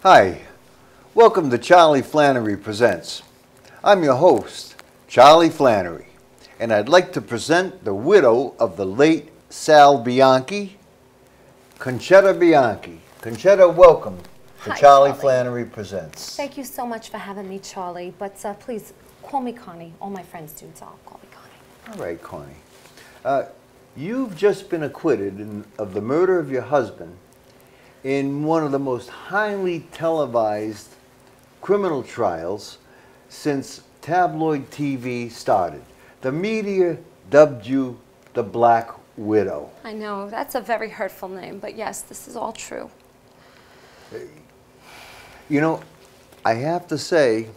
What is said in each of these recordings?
Hi, welcome to Charlie Flannery Presents. I'm your host, Charlie Flannery, and I'd like to present the widow of the late Sal Bianchi, Concetta Bianchi. Concetta, welcome to Hi, Charlie Flannery Presents. Thank you so much for having me, Charlie, but please call me Connie. All my friends do, so I'll call me Connie. All right, Connie. You've just been acquitted of the murder of your husband in one of the most highly televised criminal trials since tabloid TV started. The media dubbed you the Black Widow. I know, that's a very hurtful name, but yes, this is all true. You know, I have to say,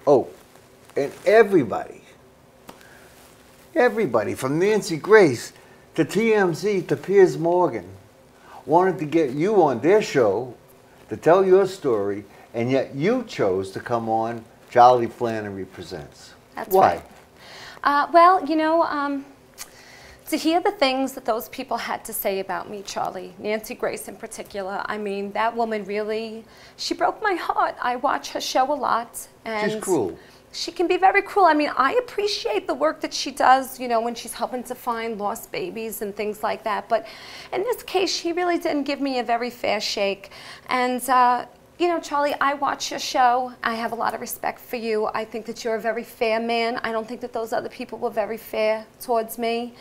oh, and everybody from Nancy Grace to TMZ to Piers Morgan wanted to get you on their show to tell your story, and yet you chose to come on Charlie Flannery Presents. That's Why? Right. Well, you know, to hear the things that those people had to say about me, Charlie, Nancy Grace in particular, I mean, that woman really, she broke my heart. I watch her show a lot. And she's cruel. She can be very cruel. I mean, I appreciate the work that she does, you know, when she's helping to find lost babies and things like that. But in this case, she really didn't give me a very fair shake. And, you know, Charlie, I watch your show. I have a lot of respect for you. I think that you're a very fair man. I don't think that those other people were very fair towards me.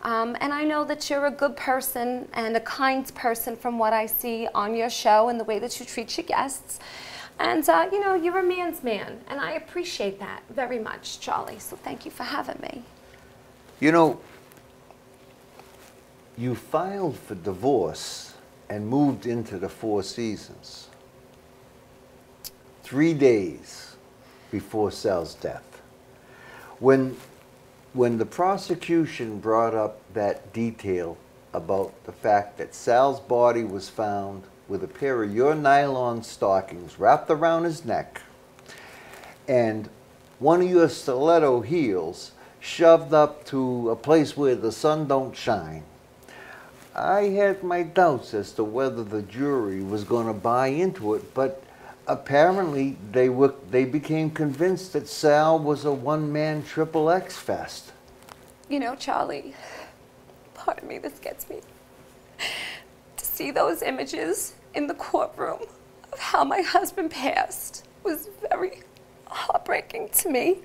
And I know that you're a good person and a kind person from what I see on your show and the way that you treat your guests. And, you know, you're a man's man, and I appreciate that very much, Charlie. So thank you for having me. You know, you filed for divorce and moved into the Four Seasons 3 days before Sal's death. When the prosecution brought up that detail about the fact that Sal's body was found with a pair of your nylon stockings wrapped around his neck and one of your stiletto heels shoved up to a place where the sun don't shine, I had my doubts as to whether the jury was going to buy into it, but apparently they became convinced that Sal was a one-man XXX fest. You know, Charlie, pardon me, this gets me. To see those images in the courtroom of how my husband passed was very heartbreaking to me.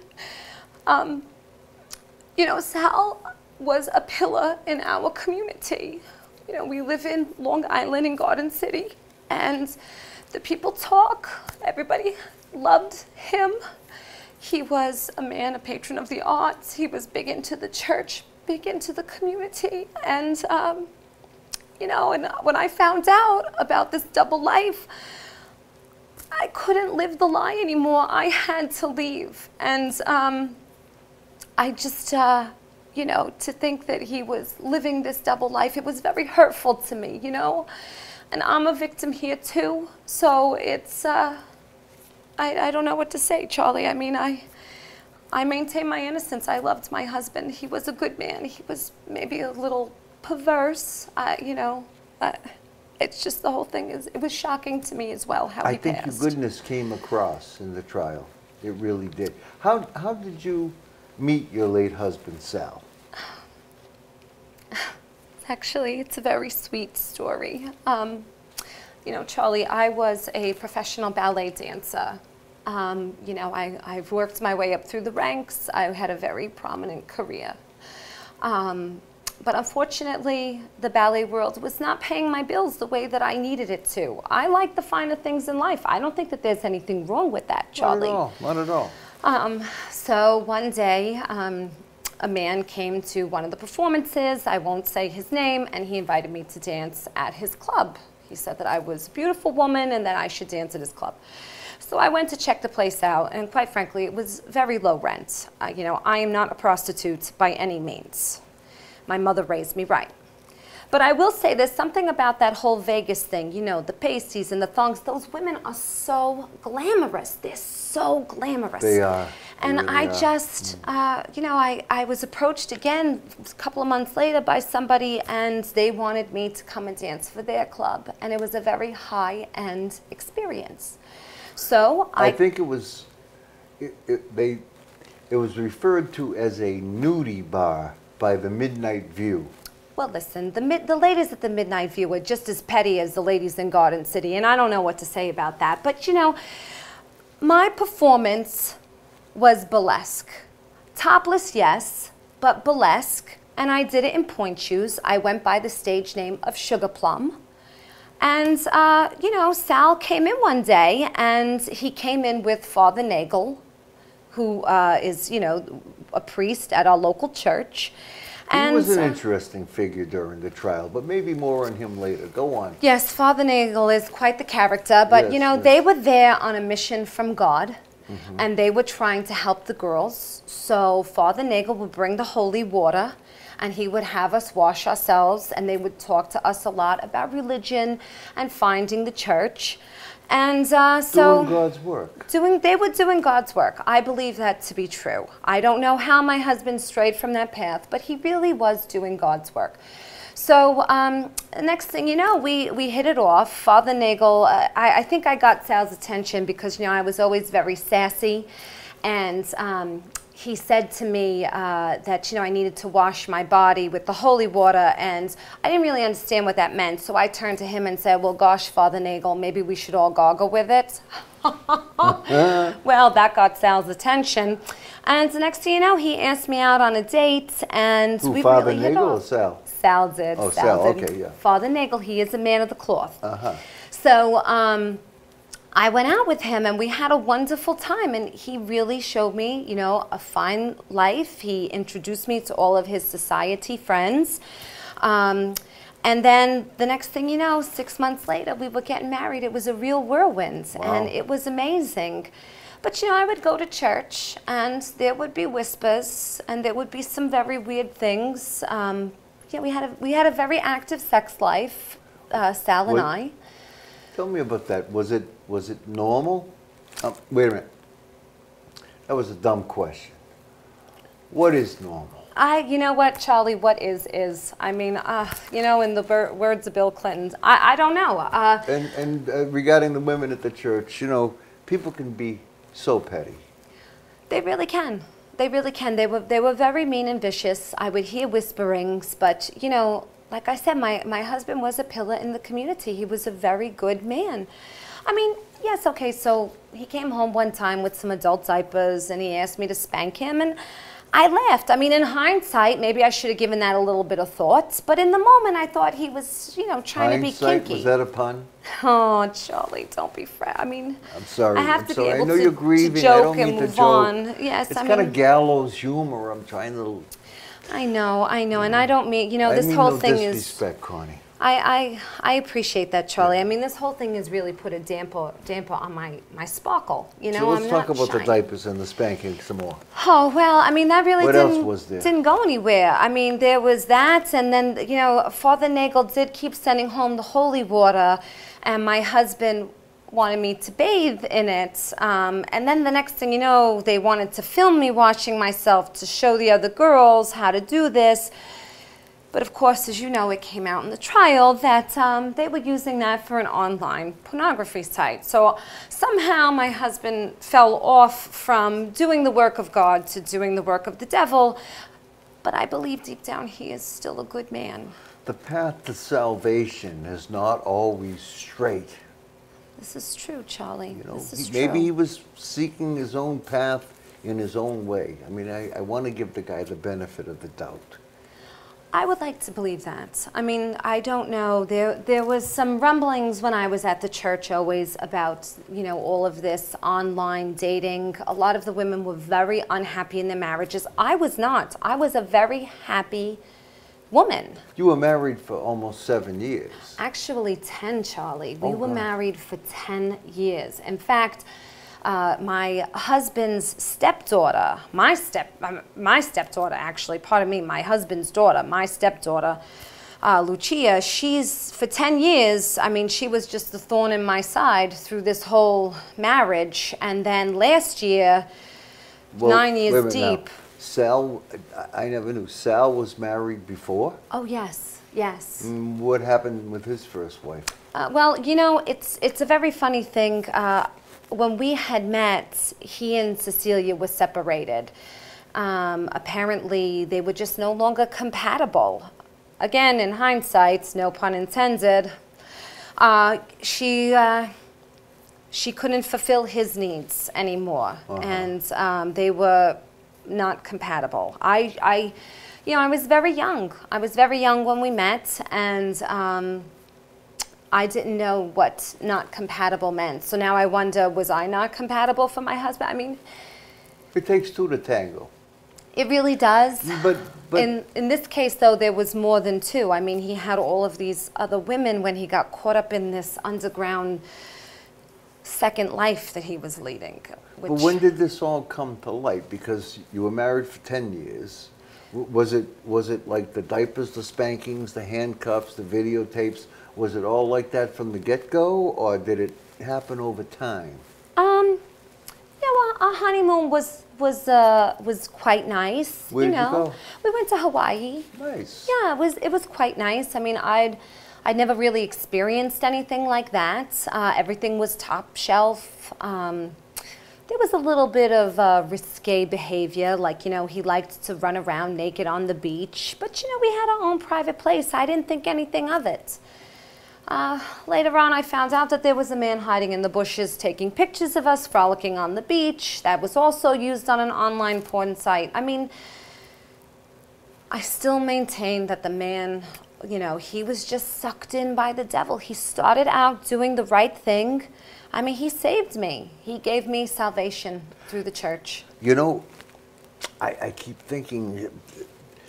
You know, Sal was a pillar in our community. You know, we live in Long Island in Garden City, and the people talk. Everybody loved him. He was a man, a patron of the arts. He was big into the church, big into the community, and you know, and when I found out about this double life, I couldn't live the lie anymore. I had to leave. And I just, you know, to think that he was living this double life, it was very hurtful to me, you know? And I'm a victim here too. So it's, I don't know what to say, Charlie. I mean, I maintain my innocence. I loved my husband. He was a good man. He was maybe a little perverse, you know, it's just the whole thing it was shocking to me as well how he passed. I think your goodness came across in the trial. It really did. How did you meet your late husband, Sal? Actually, it's a very sweet story. You know, Charlie, I was a professional ballet dancer. You know, I've worked my way up through the ranks. I had a very prominent career. But unfortunately, the ballet world was not paying my bills the way that I needed it to. I like the finer things in life. I don't think that there's anything wrong with that, Charlie. Not at all, not at all. So one day, a man came to one of the performances, I won't say his name, and he invited me to dance at his club. He said that I was a beautiful woman and that I should dance at his club. So I went to check the place out, and quite frankly, it was very low rent. You know, I am not a prostitute by any means. My mother raised me right. But I will say there's something about that whole Vegas thing, you know, the pasties and the thongs. Those women are so glamorous. They're so glamorous. They are. And really I are. just, you know, I was approached again a couple of months later by somebody, and they wanted me to come and dance for their club. And it was a very high-end experience. So I think it was, it was referred to as a nudie bar by the Midnight View. Well, listen, the ladies at the Midnight View are just as petty as the ladies in Garden City, and I don't know what to say about that. But, you know, my performance was burlesque. Topless, yes, but burlesque, and I did it in point shoes. I went by the stage name of Sugar Plum. And, you know, Sal came in one day, and he came in with Father Nagel, who is, you know, a priest at our local church. He was an interesting figure during the trial, but maybe more on him later. Go on. Yes, Father Nagel is quite the character, but, Yes, you know, yes. they were there on a mission from God, and they were trying to help the girls. So Father Nagel would bring the holy water, and he would have us wash ourselves, and they would talk to us a lot about religion and finding the church. And so Doing God's work. they were doing God's work. I believe that to be true. I don't know how my husband strayed from that path, but he really was doing God's work. So next thing you know, we hit it off. Father Nagel, I think I got Sal's attention because, you know, I was always very sassy, and he said to me that, you know, I needed to wash my body with the holy water, and I didn't really understand what that meant. So I turned to him and said, well, gosh, Father Nagel, maybe we should all gargle with it. Well, that got Sal's attention. And the next thing you know, he asked me out on a date, and Who, we Father really hit Nagel off. or Sal? Sal did. Oh, Sal, did. okay, yeah. Father Nagel, he is a man of the cloth. Uh-huh. So I went out with him, and we had a wonderful time, and he really showed me, you know, a fine life. He introduced me to all of his society friends. And then the next thing you know, 6 months later, we were getting married. It was a real whirlwind, Wow. and it was amazing. But, you know, I would go to church, and there would be whispers, and there would be some very weird things. Yeah, we had a very active sex life, Sal and What- I. Tell me about that. Was it normal? Wait a minute. That was a dumb question. What is normal? You know what, Charlie, what is. I mean, you know, in the words of Bill Clinton, I don't know. And regarding the women at the church, you know, people can be so petty. They really can. They really can. They were very mean and vicious. I would hear whisperings, but, you know, like I said, my husband was a pillar in the community. He was a very good man. I mean, yes, okay, so he came home one time with some adult diapers, and he asked me to spank him, and I laughed. I mean, in hindsight, maybe I should have given that a little bit of thought, but in the moment, I thought he was, you know, trying to be Hindsight, kinky. was that a pun? Oh, Charlie, don't be I mean, I'm sorry. I have I'm to sorry. be able I know to, you're grieving. to joke I don't and mean to move joke. on. Yes, It's I kind mean, of gallows humor. I'm trying to. I know, and I don't mean, you know, I this mean whole no thing disrespect, Connie. I appreciate that, Charlie. I mean, this whole thing has really put a damper on my sparkle. You know, So let's I'm talk not about the shy. diapers and the spanking some more. Oh, well, I mean, that really What else was there? didn't go anywhere. I mean, there was that, and then, you know, Father Nagel did keep sending home the holy water, and my husband wanted me to bathe in it. And then the next thing you know, they wanted to film me washing myself to show the other girls how to do this. But of course, as you know, it came out in the trial that they were using that for an online pornography site. So somehow my husband fell off from doing the work of God to doing the work of the devil. But I believe deep down he is still a good man. The path to salvation is not always straight. This is true, Charlie. You know, This is maybe true. he was seeking his own path in his own way. I mean, I want to give the guy the benefit of the doubt. I would like to believe that. I mean, I don't know. There was some rumblings when I was at the church always about, you know, all of this online dating. A lot of the women were very unhappy in their marriages. I was not. I was a very happy woman. You were married for almost 7 years. Actually 10, Charlie. We Oh, were wow. married for 10 years. In fact, my husband's stepdaughter, my stepdaughter actually, pardon me, my husband's daughter, my stepdaughter, Lucia, she's, for 10 years, I mean, she was just the thorn in my side through this whole marriage. And then last year, Well, 9 wait a years minute deep. now. Sal, I never knew. Sal was married before? Oh, yes, yes. What happened with his first wife? Well, you know, it's a very funny thing. When we had met, he and Cecilia were separated. Apparently, they were just no longer compatible. Again, in hindsight, no pun intended, she couldn't fulfill his needs anymore, and they were not compatible. You know, I was very young. I was very young when we met, and I didn't know what not compatible meant. So now I wonder, was I not compatible for my husband? I mean, It takes two to tango. it really does. But In this case, though, there was more than two. I mean, he had all of these other women when he got caught up in this underground second life that he was leading. Which, But when did this all come to light? Because you were married for 10 years. Was it like the diapers, the spankings, the handcuffs, the videotapes? Was it all like that from the get-go, or did it happen over time? Yeah, well, our honeymoon was quite nice. Where did you go? We went to Hawaii. Nice. Yeah, it was quite nice. I mean, I'd never really experienced anything like that. Everything was top shelf. There was a little bit of risque behavior, like, you know, he liked to run around naked on the beach. But, you know, we had our own private place. I didn't think anything of it. Later on, I found out that there was a man hiding in the bushes taking pictures of us frolicking on the beach. That was also used on an online porn site. I mean, I still maintain that the man, you know, he was just sucked in by the devil. He started out doing the right thing. I mean, he saved me. He gave me salvation through the church. You know, I keep thinking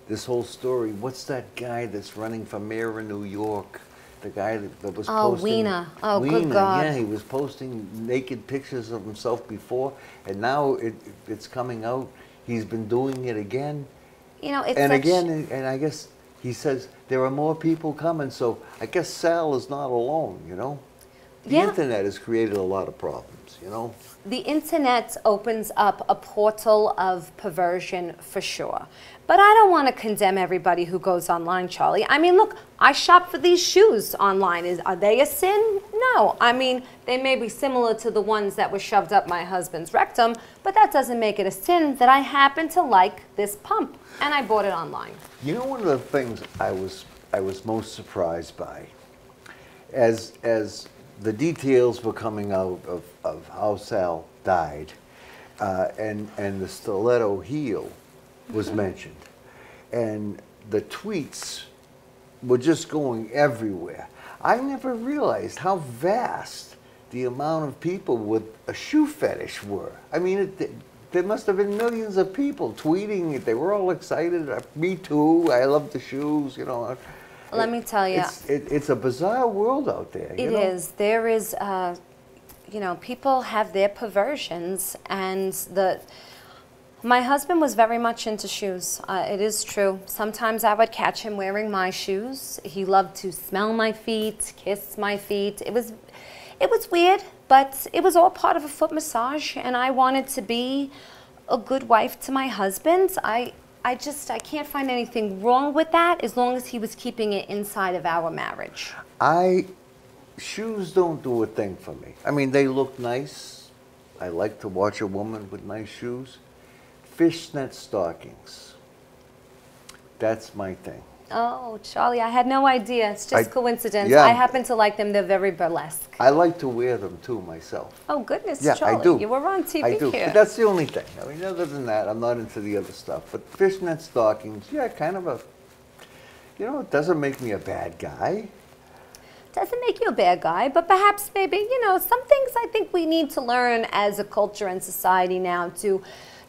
this whole story, what's that guy that's running for mayor in New York? The guy that was posting... Weena. Oh, Weena, good God. yeah, he was posting naked pictures of himself before, and now it's coming out. He's been doing it again. You know, it's And such... again, and I guess he says there are more people coming, so I guess Sal is not alone, you know? The Yeah. internet has created a lot of problems, you know? The internet opens up a portal of perversion for sure. But I don't want to condemn everybody who goes online, Charlie. I mean, look, I shop for these shoes online. Are they a sin? No. I mean, they may be similar to the ones that were shoved up my husband's rectum, but that doesn't make it a sin that I happen to like this pump, and I bought it online. You know, one of the things I was most surprised by, as the details were coming out of how Sal died, and the stiletto heel was mentioned, and the tweets were just going everywhere. I never realized how vast the amount of people with a shoe fetish were. I mean, there must have been millions of people tweeting. They were all excited. Me too. I love the shoes. You know. Let me tell you. It's a bizarre world out there. It is. There is, you know, people have their perversions, and my husband was very much into shoes. It is true. Sometimes I would catch him wearing my shoes. He loved to smell my feet, kiss my feet. It was weird, but it was all part of a foot massage, and I wanted to be a good wife to my husband. I can't find anything wrong with that as long as he was keeping it inside of our marriage. Shoes don't do a thing for me. I mean, they look nice. I like to watch a woman with nice shoes. Fishnet stockings. That's my thing. Oh, Charlie, I had no idea. It's just coincidence. Yeah. I happen to like them. They're very burlesque. I like to wear them too myself. Oh, goodness, Yeah, Charlie. I do. You were on TV I do. here. But that's the only thing. I mean, other than that, I'm not into the other stuff. But fishnet stockings, yeah, kind of a, you know, it doesn't make me a bad guy. Doesn't make you a bad guy, but perhaps maybe, you know, some things I think we need to learn as a culture and society now to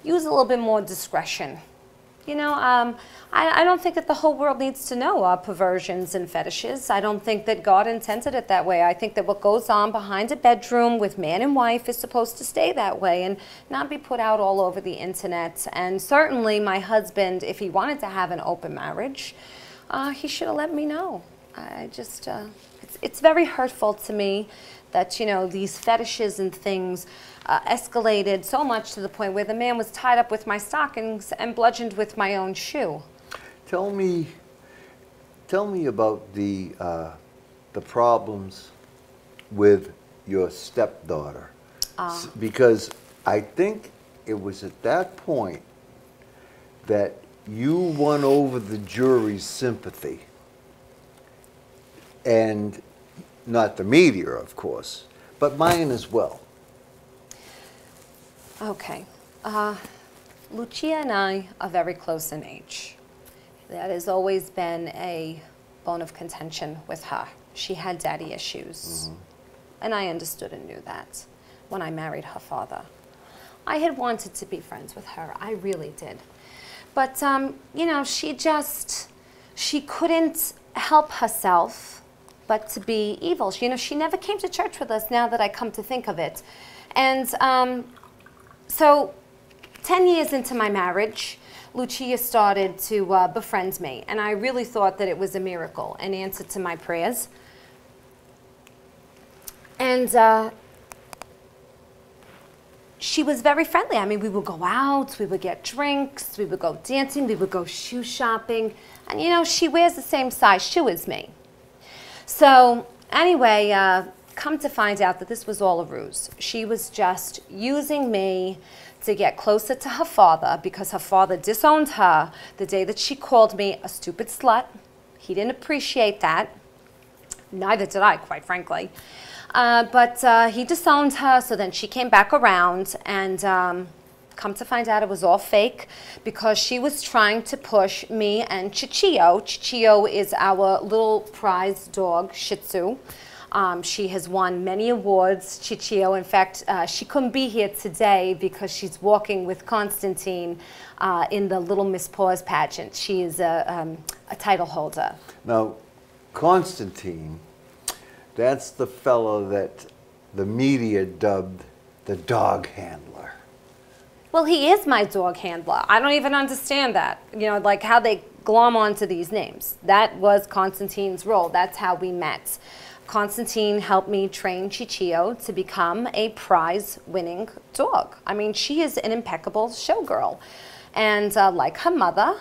use a little bit more discretion. You know, I don't think that the whole world needs to know our perversions and fetishes. I don't think that God intended it that way. I think that what goes on behind a bedroom with man and wife is supposed to stay that way and not be put out all over the internet. And certainly my husband, if he wanted to have an open marriage, He should have let me know. I just, it's very hurtful to me that, you know, these fetishes and things escalated so much to the point where the man was tied up with my stockings and bludgeoned with my own shoe. Tell me about the problems with your stepdaughter. Because I think it was at that point that you won over the jury's sympathy. And not the media, of course, but mine as well. Okay. Lucia and I are very close in age. That has always been a bone of contention with her. She had daddy issues. And I understood and knew that when I married her father. I had wanted to be friends with her. I really did. But, you know, she couldn't help herself but to be evil. You know, she never came to church with us, now that I come to think of it. And so 10 years into my marriage, Lucia started to befriend me, and I really thought that it was a miracle, an answer to my prayers. And she was very friendly. I mean, we would go out, we would get drinks, we would go dancing, we would go shoe shopping, and you know, she wears the same size shoe as me. So anyway, come to find out that this was all a ruse. She was just using me to get closer to her father, because her father disowned her the day that she called me a stupid slut. He didn't appreciate that. Neither did I, quite frankly. But he disowned her, so then she came back around, and come to find out it was all fake, because she was trying to push me and Chichio. Chichio is our little prize dog, Shih Tzu. She has won many awards, Chichio. In fact, she couldn't be here today because she's walking with Constantine in the Little Miss Paws pageant. She is a title holder. Now, Constantine, that's the fellow that the media dubbed the dog handler. Well, he is my dog handler. I don't even understand that. You know, like how they glom onto these names. That was Constantine's role. That's how we met. Constantine helped me train Chichio to become a prize-winning dog. I mean, she is an impeccable showgirl. And like her mother,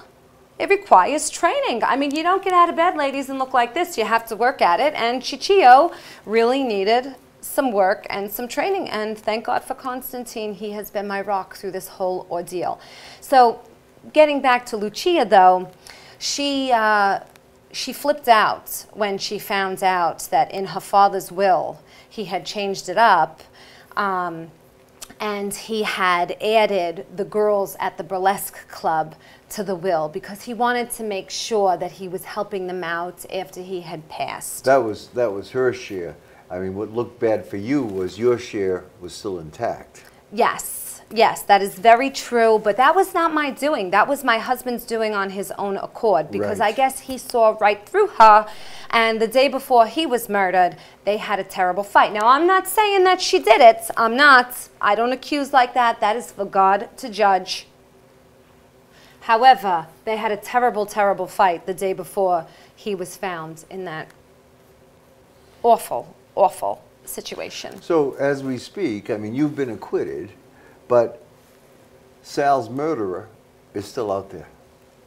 it requires training. I mean, you don't get out of bed, ladies, and look like this. You have to work at it. And Chichio really needed some work and some training. And thank God for Constantine. He has been my rock through this whole ordeal. So getting back to Lucia, though, she flipped out when she found out that in her father's will, he had changed it up. And he had added the girls at the Burlesque club to the will, because he wanted to make sure that he was helping them out after he had passed. That was her share. I mean, what looked bad for you was your share was still intact. Yes, yes, that is very true, but that was not my doing. That was my husband's doing on his own accord, because I guess he saw right through her, and the day before he was murdered, they had a terrible fight. Now, I'm not saying that she did it. I'm not. I don't accuse like that. That is for God to judge. However, they had a terrible, terrible fight the day before he was found in that awful, awful situation. So as we speak, I mean, you've been acquitted, but Sal's murderer is still out there.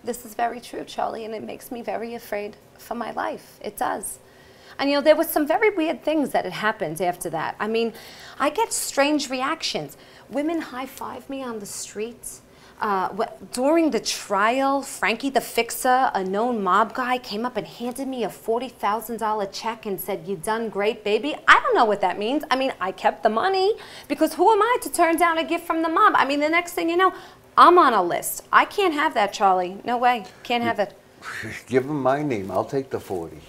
This is very true, Charlie, and it makes me very afraid for my life. It does. And you know, there was some very weird things that had happened after that. I mean, I get strange reactions. Women high-five me on the streets. During the trial, Frankie the Fixer, a known mob guy, came up and handed me a $40,000 check and said, "You done great, baby." I don't know what that means. I mean, I kept the money, because who am I to turn down a gift from the mob? I mean, the next thing you know, I'm on a list. I can't have that, Charlie. No way. Can't have it. Give him my name. I'll take the 40.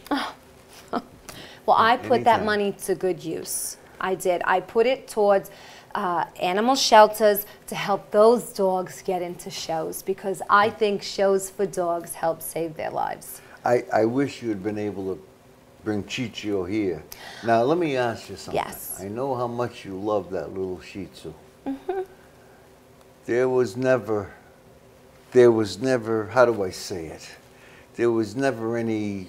Well, I put that money to good use. I did. I put it towards animal shelters to help those dogs get into shows, because I think shows for dogs help save their lives. I wish you had been able to bring Chichio here. Now, let me ask you something. Yes. I know how much you love that little Shih Tzu. There was never, how do I say it? there was never any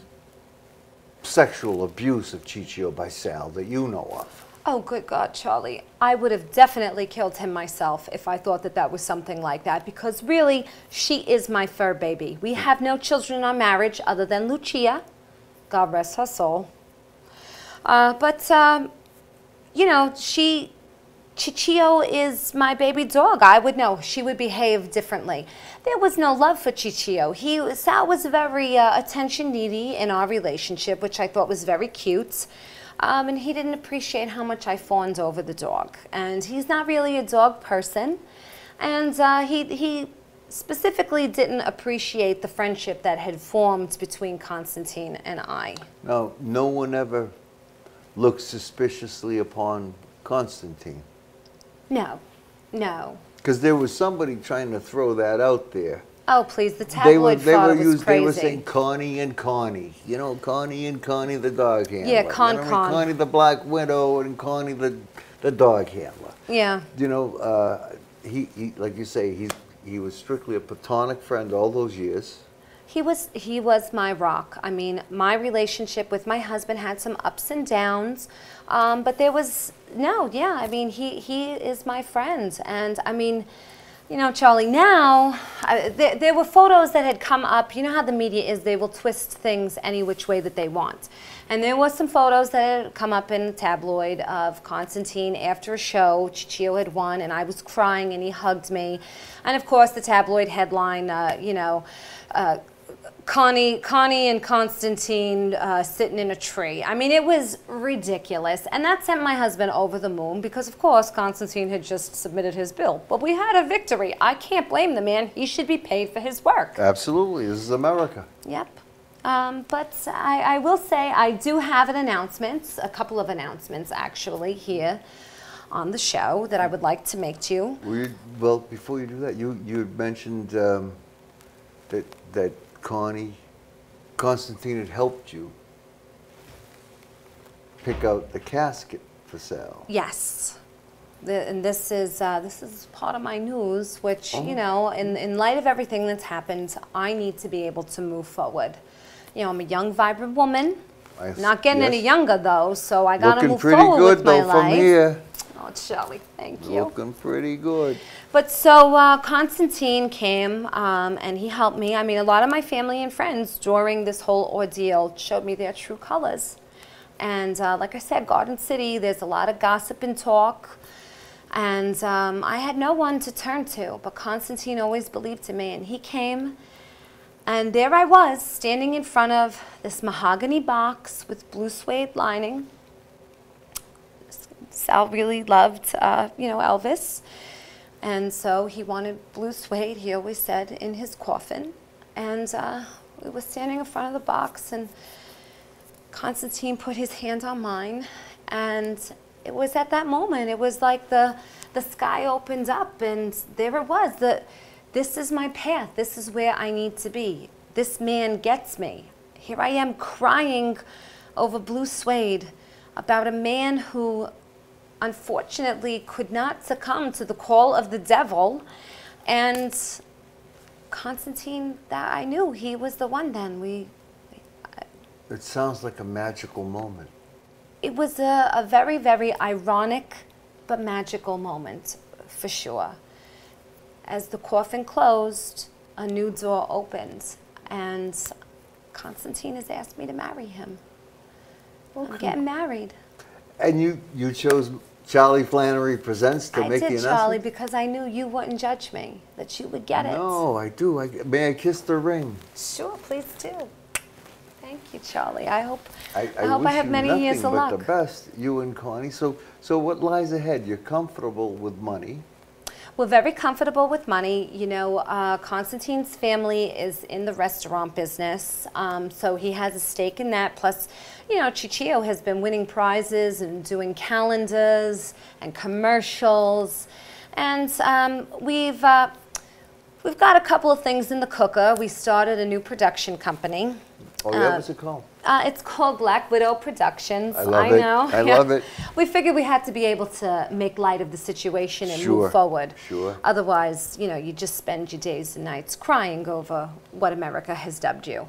sexual abuse of Ciccio by Sal that you know of. Oh, good God, Charlie. I would have definitely killed him myself if I thought that that was something like that, because really, she is my fur baby. We have no children in our marriage other than Lucia. God rest her soul. You know, Ciccio is my baby dog. I would know. She would behave differently. There was no love for Ciccio. Sal was very attention needy in our relationship, which I thought was very cute. And he didn't appreciate how much I fawned over the dog. And he's not really a dog person. And he specifically didn't appreciate the friendship that had formed between Constantine and I. Now, no one ever looked suspiciously upon Constantine. No, no. Because there was somebody trying to throw that out there. Oh, please, the tabloid fodder was crazy. They were saying Connie and Connie. You know, Connie and Connie the dog handler. Yeah, Con. Connie the Black Widow and Connie the dog handler. Yeah. You know, he like you say, he was strictly a platonic friend all those years. He was my rock. I mean, my relationship with my husband had some ups and downs, but there was I mean, he is my friend, and I mean, you know, Charlie, now, there were photos that had come up. You know how the media is. They will twist things any which way that they want. And there were some photos that had come up in the tabloid of Constantine after a show. Ciccio had won, and I was crying, and he hugged me. And, of course, the tabloid headline, you know, Connie and Constantine sitting in a tree. I mean, it was ridiculous. And that sent my husband over the moon because, of course, Constantine had just submitted his bill. But we had a victory. I can't blame the man. He should be paid for his work. Absolutely. This is America. Yep. But I will say I do have an announcement, a couple of announcements, actually, here on the show that I would like to make to you. Well, before you do that, you had mentioned that Constantine had helped you pick out the casket for Sal. Yes. And this is part of my news, which, you know, in light of everything that's happened, I need to be able to move forward. You know, I'm a young, vibrant woman. Not getting any younger, though, so I got to move forward with my life. Looking pretty good, though, from here. Oh, Charlie, thank you. Looking pretty good. But so Constantine came and he helped me. I mean, a lot of my family and friends during this whole ordeal showed me their true colors. And like I said, Garden City, there's a lot of gossip and talk. And I had no one to turn to, but Constantine always believed in me. And he came, and there I was, standing in front of this mahogany box with blue suede lining. Sal really loved, you know, Elvis. And so he wanted blue suede, he always said, in his coffin. And we were standing in front of the box, and Constantine put his hand on mine. And it was at that moment, it was like the sky opened up, and there it was. This is my path. This is where I need to be. This man gets me. Here I am crying over blue suede about a man who unfortunately could not succumb to the call of the devil. And Constantine, that I knew he was the one then. It sounds like a magical moment. It was a very, very ironic but magical moment, for sure. As the coffin closed, a new door opened, and Constantine has asked me to marry him. Okay. I'm getting married. And you chose Charlie Flannery Presents to make the announcement? I did, Charlie, because I knew you wouldn't judge me, that you would get it. No, I do. May I kiss the ring? Sure, please do. Thank you, Charlie. I hope I wish have many years of luck. But the best, you and Connie. So what lies ahead? You're comfortable with money. We're very comfortable with money. You know, Constantine's family is in the restaurant business, so he has a stake in that. Plus, you know, Ciccio has been winning prizes and doing calendars and commercials. And we've got a couple of things in the cooker. We started a new production company. Oh, yeah? What's it called? It's called Black Widow Productions. I love it. Know. I love it. We figured we had to be able to make light of the situation and Sure. move forward. Sure. Otherwise, you know, you just spend your days and nights crying over what America has dubbed you.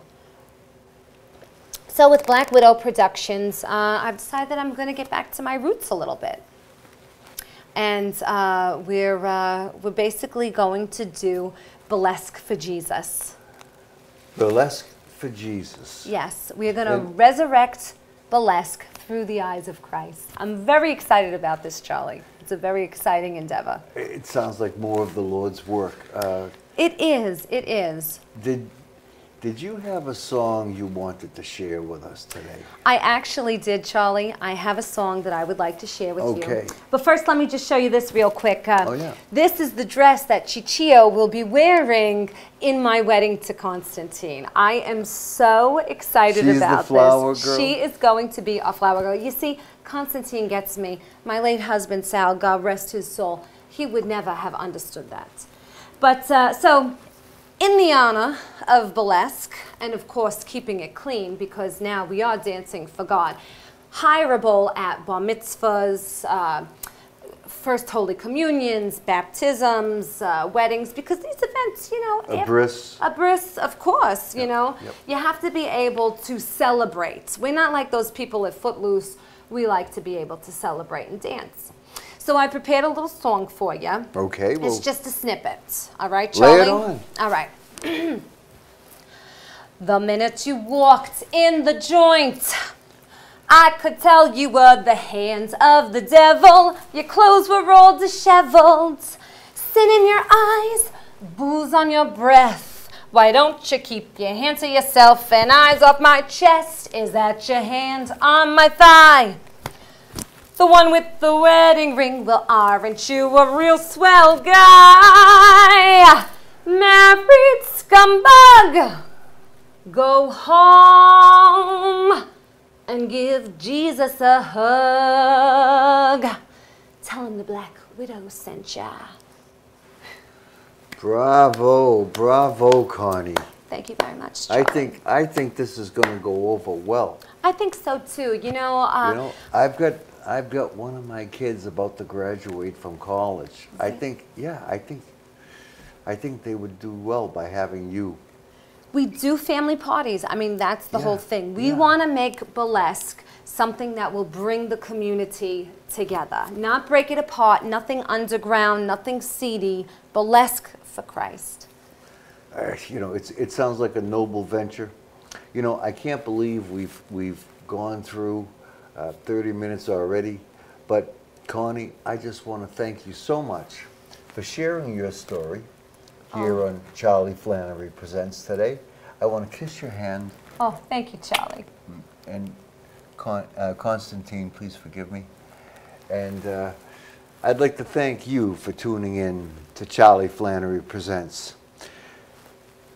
So with Black Widow Productions, I've decided that I'm going to get back to my roots a little bit. And we're basically going to do Burlesque for Jesus. Burlesque for Jesus. Yes, we're going to resurrect burlesque through the eyes of Christ. I'm very excited about this, Charlie. It's a very exciting endeavor. It sounds like more of the Lord's work. It is, it is. Did you have a song you wanted to share with us today? I actually did, Charlie. I have a song that I would like to share with you. Okay. But first, let me just show you this real quick. Oh, yeah. This is the dress that Chichio will be wearing in my wedding to Constantine. I am so excited about the flower this. girl? She is going to be a flower girl. You see, Constantine gets me. My late husband, Sal, God rest his soul, he would never have understood that. But so, in the honor of burlesque, and of course keeping it clean, because now we are dancing for God, hireable at bar mitzvahs, first Holy Communions, baptisms, weddings, because these events, you know, A bris, of course, you know, Yep. you have to be able to celebrate. We're not like those people at Footloose. We like to be able to celebrate and dance. So I prepared a little song for you. Okay, well, It's just a snippet. All right, Charlie? lay it on. All right. The minute you walked in the joint, I could tell you were the hands of the devil. Your clothes were all disheveled. Sin in your eyes, booze on your breath. Why don't you keep your hand to yourself and eyes off my chest? Is that your hand on my thigh? The one with the wedding ring, well, aren't you a real swell guy? Married scumbag, go home and give Jesus a hug. Tell him the Black Widow sent ya. Bravo, bravo, Connie. Thank you very much, Charlie. I think this is going to go over well. I think so too. You know, I've got one of my kids about to graduate from college. I think they would do well by having you. we do family parties. I mean, that's the whole thing. We yeah. want to make burlesque something that will bring the community together, not break it apart, nothing underground, nothing seedy, burlesque for Christ. You know, it sounds like a noble venture. You know, I can't believe we've gone through 30 minutes already, but Connie, I just want to thank you so much for sharing your story here on Charlie Flannery Presents today. I want to kiss your hand. Oh, thank you, Charlie. And Constantine, please forgive me. And I'd like to thank you for tuning in to Charlie Flannery Presents.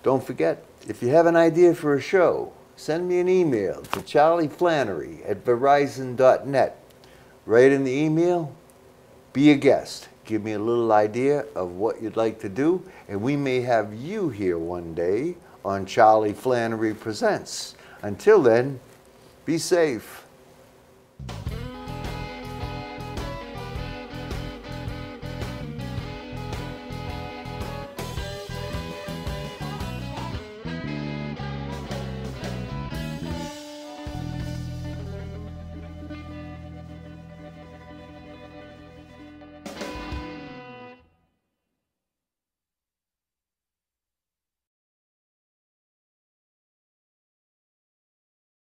Don't forget, if you have an idea for a show, send me an email to charlieflannery@verizon.net. Write in the email, be a guest. Give me a little idea of what you'd like to do, and we may have you here one day on Charlie Flannery Presents. Until then, be safe.